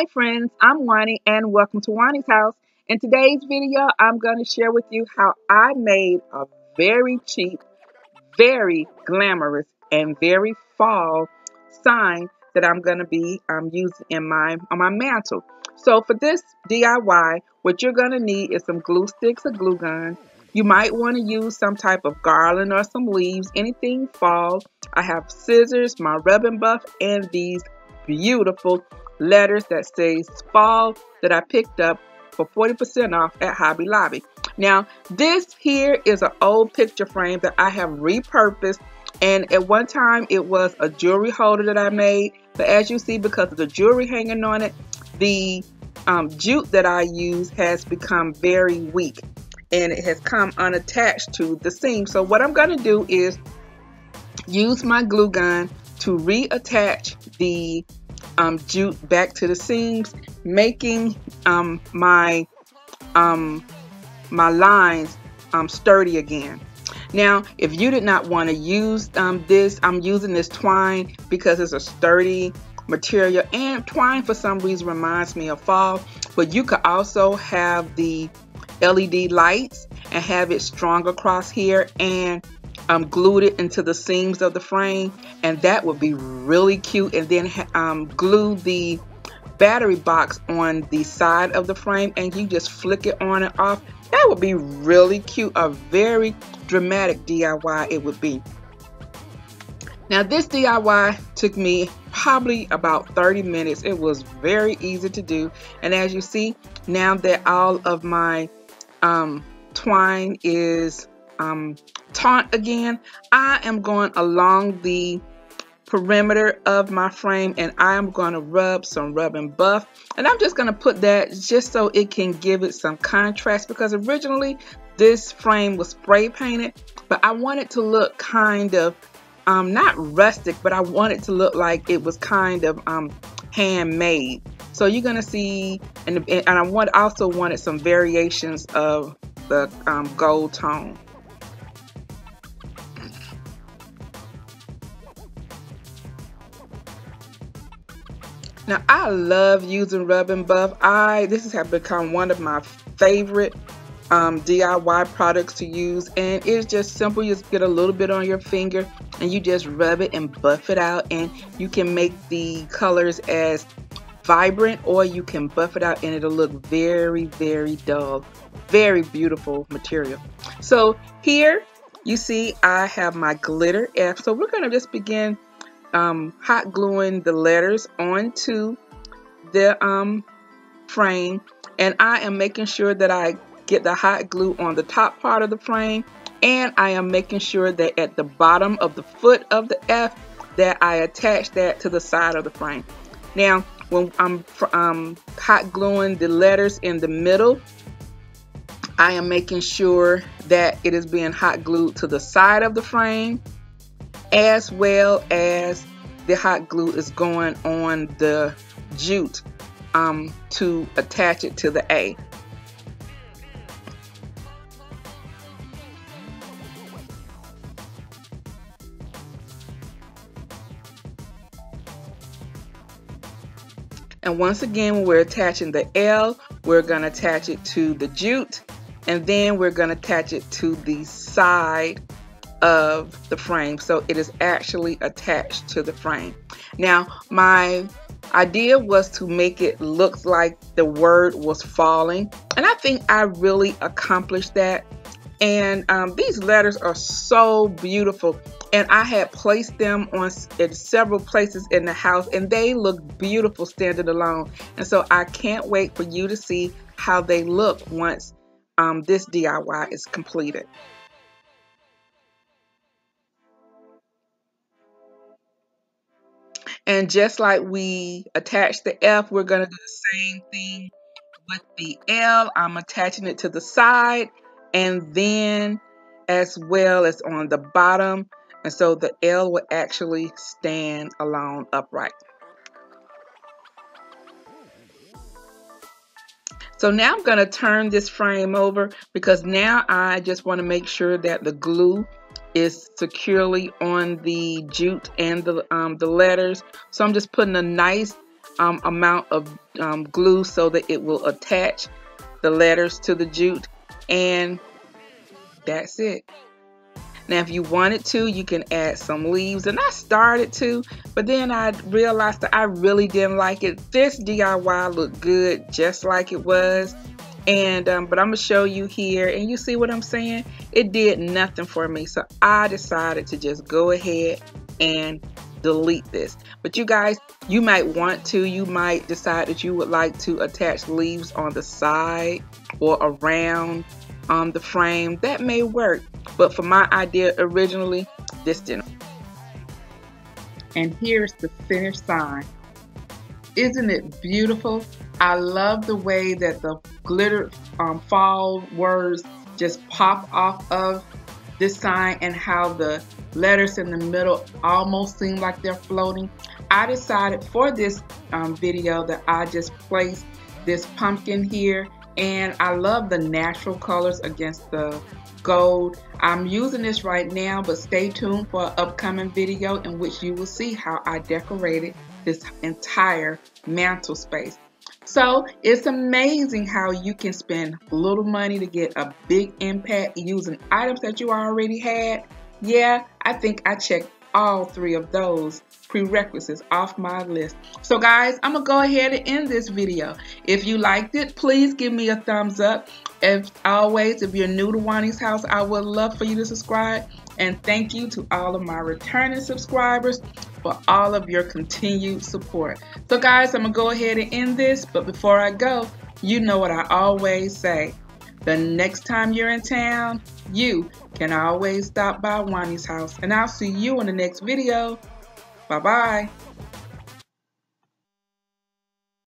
Hi friends, I'm Juani and welcome to Juani's house. In today's video, I'm going to share with you how I made a very cheap, very glamorous, and very fall sign that I'm going to be using on my mantle. So for this DIY, what you're going to need is some glue sticks or glue gun. You might want to use some type of garland or some leaves, anything fall. I have scissors, my rubbing buff, and these beautiful letters that says fall that I picked up for 40% off at Hobby Lobby. Now, this here is an old picture frame that I have repurposed, and at one time it was a jewelry holder that I made, but as you see, because of the jewelry hanging on it, the jute that I use has become very weak and it has come unattached to the seam. So what I'm going to do is use my glue gun to reattach the jute back to the seams, making my lines sturdy again. Now, if you did not want to use this, I'm using this twine because it's a sturdy material, and twine for some reason reminds me of fall. But you could also have the LED lights and have it strung across here and glued it into the seams of the frame, and that would be really cute. And then glue the battery box on the side of the frame and you just flick it on and off. That would be really cute. A very dramatic DIY it would be. Now this DIY took me probably about 30 minutes. It was very easy to do, and as you see, now that all of my twine is taut again, I am going along the perimeter of my frame and I am going to rub some rubbing buff, and I'm just going to put that just so it can give it some contrast, because originally this frame was spray painted, but I want it to look kind of not rustic, but I want it to look like it was kind of handmade. So you're going to see, and I also wanted some variations of the gold tone. Now I love using rubbing buff. This has become one of my favorite DIY products to use, and it's just simple. You just get a little bit on your finger and you just rub it and buff it out, and you can make the colors as vibrant or you can buff it out and it'll look very, very dull. Very beautiful material. So here you see I have my glitter F. So we're going to just begin hot gluing the letters onto the frame, and I am making sure that I get the hot glue on the top part of the frame, and I am making sure that at the bottom of the foot of the F that I attach that to the side of the frame. Now when I'm hot gluing the letters in the middle, I am making sure that it is being hot glued to the side of the frame, as well as the hot glue is going on the jute to attach it to the A. And once again, when we're attaching the L, we're going to attach it to the jute, and then we're going to attach it to the side of the frame, so it is actually attached to the frame. Now my idea was to make it look like the word was falling, and I think I really accomplished that. And these letters are so beautiful, and I had placed them in several places in the house and they look beautiful standing alone, and so I can't wait for you to see how they look once this DIY is completed. And just like we attached the F, we're going to do the same thing with the L. I'm attaching it to the side and then as well as on the bottom. And so the L will actually stand alone upright. So now I'm going to turn this frame over, because now I just want to make sure that the glue is securely on the jute and the letters. So I'm just putting a nice amount of glue so that it will attach the letters to the jute, and that's it. Now if you wanted to, you can add some leaves, and I started to, but then I realized that I really didn't like it. This DIY looked good just like it was, and but I'm gonna show you here, and you see what I'm saying? It did nothing for me, so I decided to just go ahead and delete this. But you guys, you might want to, you might decide that you would like to attach leaves on the side or around the frame. That may work, but for my idea originally, this didn't. And here's the finished sign. Isn't it beautiful? I love the way that the glitter fall words just pop off of this sign, and how the letters in the middle almost seem like they're floating. I decided for this video that I just placed this pumpkin here, and I love the natural colors against the gold. I'm using this right now, but stay tuned for an upcoming video in which you will see how I decorated this entire mantle space. So it's amazing how you can spend little money to get a big impact using items that you already had. Yeah, I think I checked all 3 of those prerequisites off my list. So guys, I'm gonna go ahead and end this video. If you liked it, please give me a thumbs up. As always, if you're new to Juani's house, I would love for you to subscribe. And thank you to all of my returning subscribers for all of your continued support. So guys, I'm gonna go ahead and end this, but before I go, you know what I always say. The next time you're in town, you can always stop by Juani's house. And I'll see you in the next video. Bye-bye.